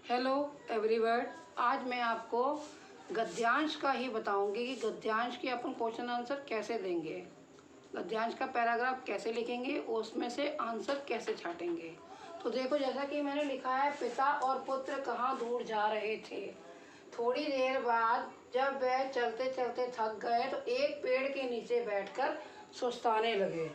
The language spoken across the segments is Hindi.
हेलो एवरीवन, आज मैं आपको गद्यांश का ही बताऊंगी कि गद्यांश के अपन क्वेश्चन आंसर कैसे देंगे, गद्यांश का पैराग्राफ कैसे लिखेंगे, उसमें से आंसर कैसे छाटेंगे। तो देखो, जैसा कि मैंने लिखा है, पिता और पुत्र कहाँ दूर जा रहे थे। थोड़ी देर बाद जब वह चलते चलते थक गए तो एक पेड़ के नीचे बैठकर सुस्ताने लगे।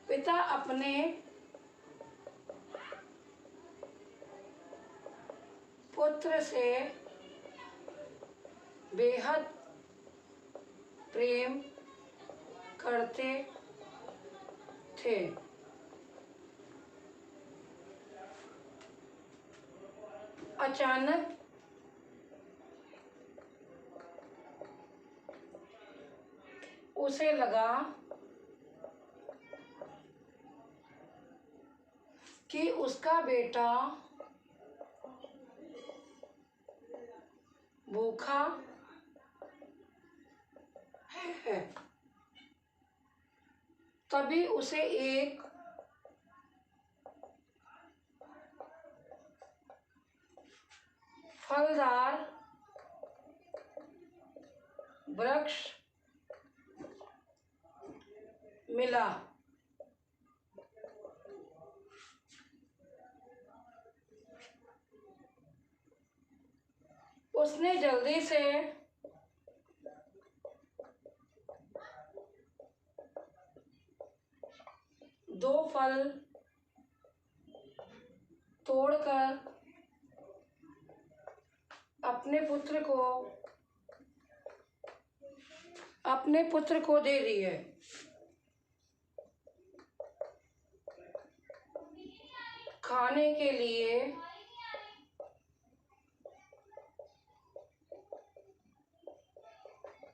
पिता अपने पुत्र से बेहद प्रेम करते थे। अचानक उसे लगा कि उसका बेटा भूखा है। तभी उसे एक फलदार वृक्ष मिला। उसने जल्दी से दो फल तोड़कर अपने पुत्र को दे दिए। खाने के लिए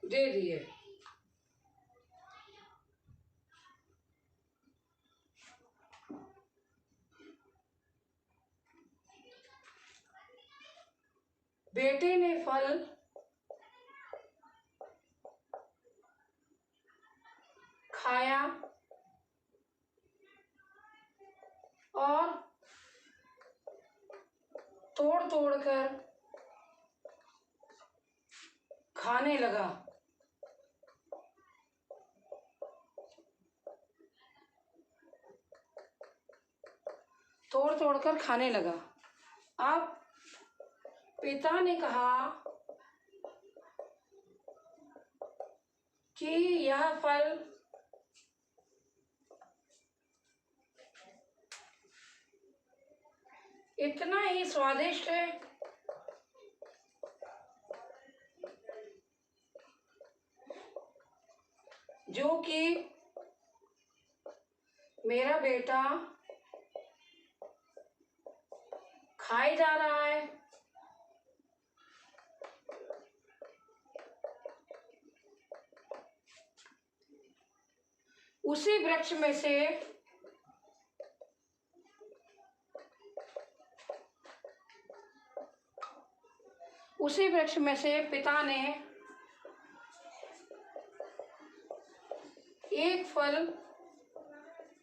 दे दिए। बेटे ने फल खाया और तोड़ तोड़ कर खाने लगा। तोड़ तोड़ कर खाने लगा। अब पिता ने कहा कि यह फल इतना ही स्वादिष्ट है जो कि मेरा बेटा खाए जा रहा है। उसी वृक्ष में से पिता ने एक फल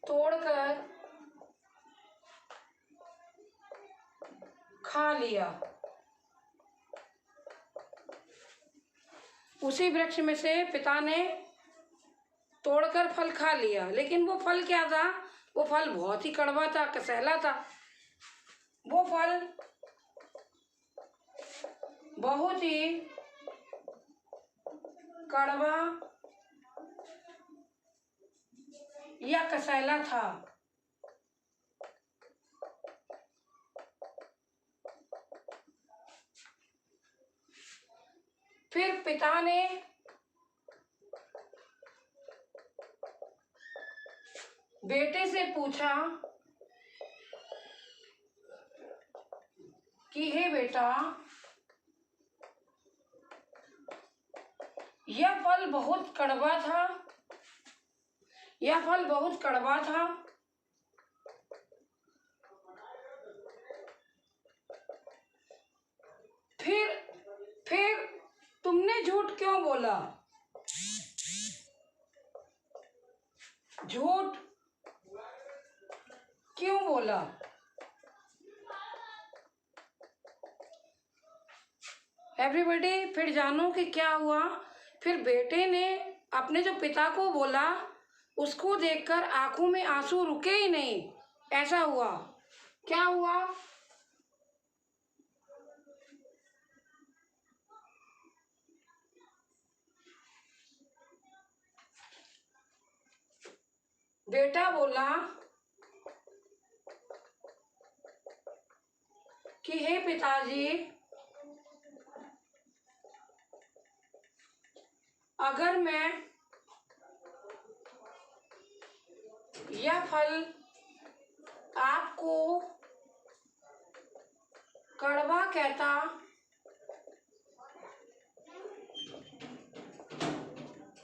तोड़कर खा लिया। उसी वृक्ष में से पिता ने तोड़कर फल खा लिया, लेकिन वो फल क्या था? वो फल बहुत ही कड़वा था, कसैला था। वो फल बहुत ही कड़वा या कसैला था। फिर पिता ने बेटे से पूछा कि हे बेटा, यह फल बहुत कड़वा था, फिर तुमने झूठ क्यों बोला? झूठ क्यों बोला? एवरीबॉडी फिर जानो कि क्या हुआ। फिर बेटे ने अपने जो पिता को बोला, उसको देखकर आंखों में आंसू रुके ही नहीं। ऐसा हुआ, क्या हुआ? बेटा बोला कि हे पिताजी, अगर मैं यह फल आपको कड़वा कहता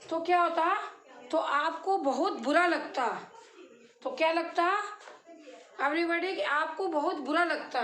तो क्या होता? तो आपको बहुत बुरा लगता। तो क्या लगता एवरीबॉडी? कि आपको बहुत बुरा लगता।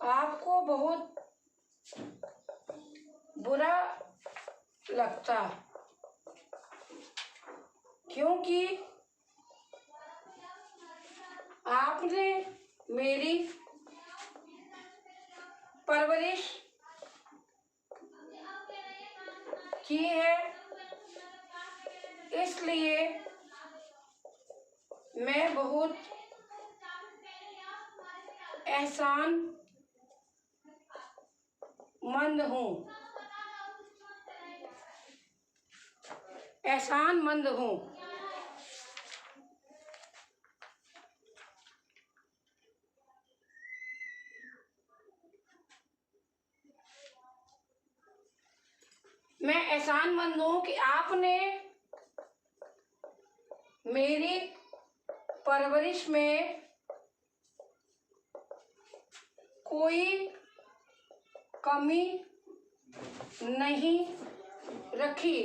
आपको बहुत बुरा लगता क्योंकि आपने मेरी परवरिश की है, इसलिए मैं बहुत एहसानमंद हूँ। एहसानमंद हूँ। मैं एहसानमंद हूँ कि आपने मेरी परवरिश में कोई कमी नहीं रखी।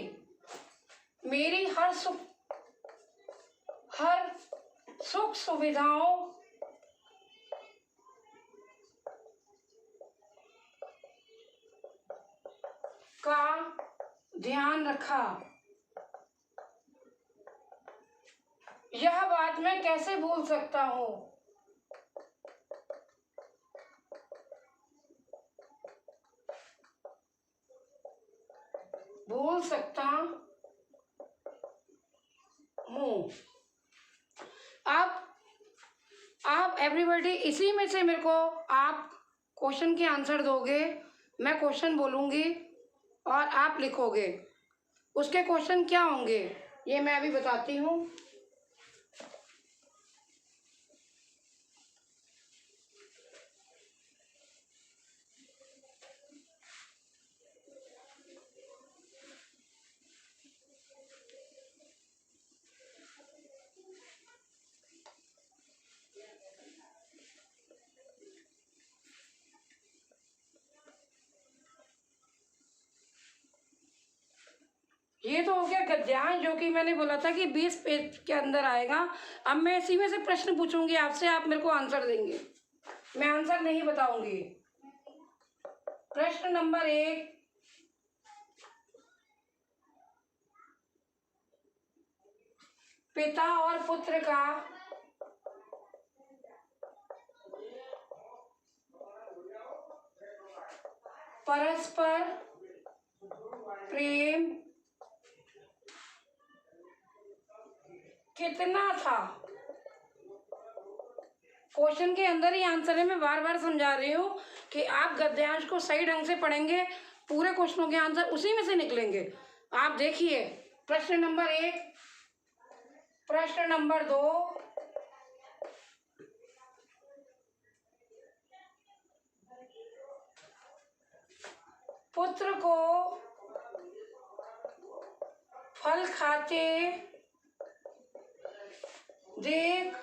मेरी हर सुख सुविधाओं का ध्यान रखा। यह बात मैं कैसे भूल सकता हूँ? भूल सकता हूँ। आप एवरीबॉडी इसी में से मेरे को आप क्वेश्चन के आंसर दोगे। मैं क्वेश्चन बोलूँगी और आप लिखोगे। उसके क्वेश्चन क्या होंगे ये मैं अभी बताती हूँ। ये तो हो गया गद्यांश, जो कि मैंने बोला था कि 20 पेज के अंदर आएगा। अब मैं इसी में से प्रश्न पूछूंगी आपसे, आप मेरे को आंसर देंगे। मैं आंसर नहीं बताऊंगी। प्रश्न नंबर 1, पिता और पुत्र का परस्पर प्रेम कितना था? क्वेश्चन के अंदर ही आंसर है। मैं बार बार समझा रही हूँ कि आप गद्यांश को सही ढंग से पढ़ेंगे, पूरे क्वेश्चनों के आंसर उसी में से निकलेंगे। आप देखिए, प्रश्न नंबर 1, प्रश्न नंबर 2, पुत्र को फल खाते देख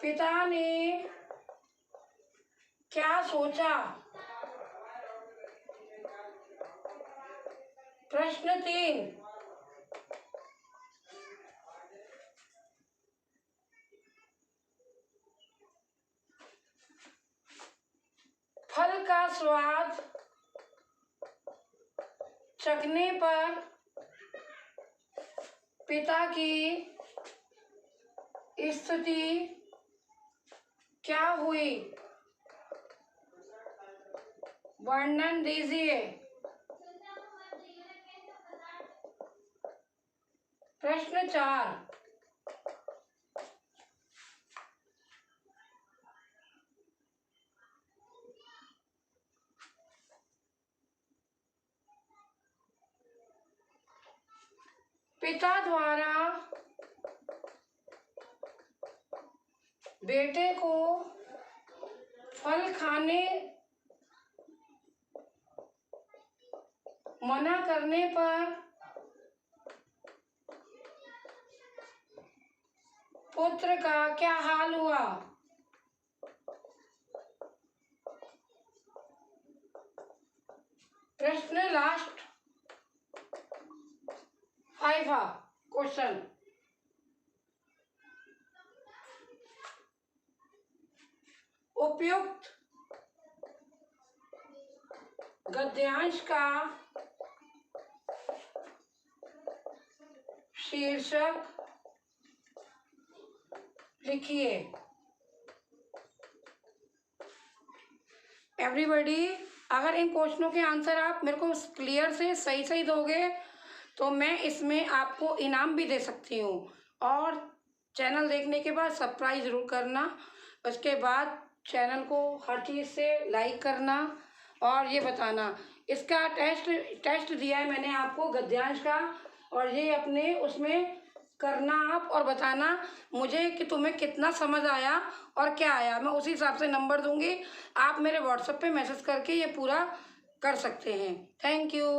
पिता ने क्या सोचा? प्रश्न 3, फल का स्वाद चखने पर पिता की स्थिति क्या हुई? वर्णन दीजिए। प्रश्न 4, पिता द्वारा बेटे को फल खाने मना करने पर पुत्र का क्या हाल हुआ? प्रश्न लास्ट 5 क्वेश्चन। उपयुक्त गद्यांश का शीर्षक लिखिए। एवरीबॉडी, अगर इन क्वेश्चनों के आंसर आप मेरे को क्लियर से सही सही दोगे तो मैं इसमें आपको इनाम भी दे सकती हूँ। और चैनल देखने के बाद सब्सक्राइब ज़रूर करना। उसके बाद चैनल को हर चीज़ से लाइक करना और ये बताना। इसका टेस्ट दिया है मैंने आपको गद्यांश का, और ये अपने उसमें करना आप और बताना मुझे कि तुम्हें कितना समझ आया और क्या आया। मैं उसी हिसाब से नंबर दूंगी। आप मेरे व्हाट्सएप पे मैसेज करके ये पूरा कर सकते हैं। Thank you.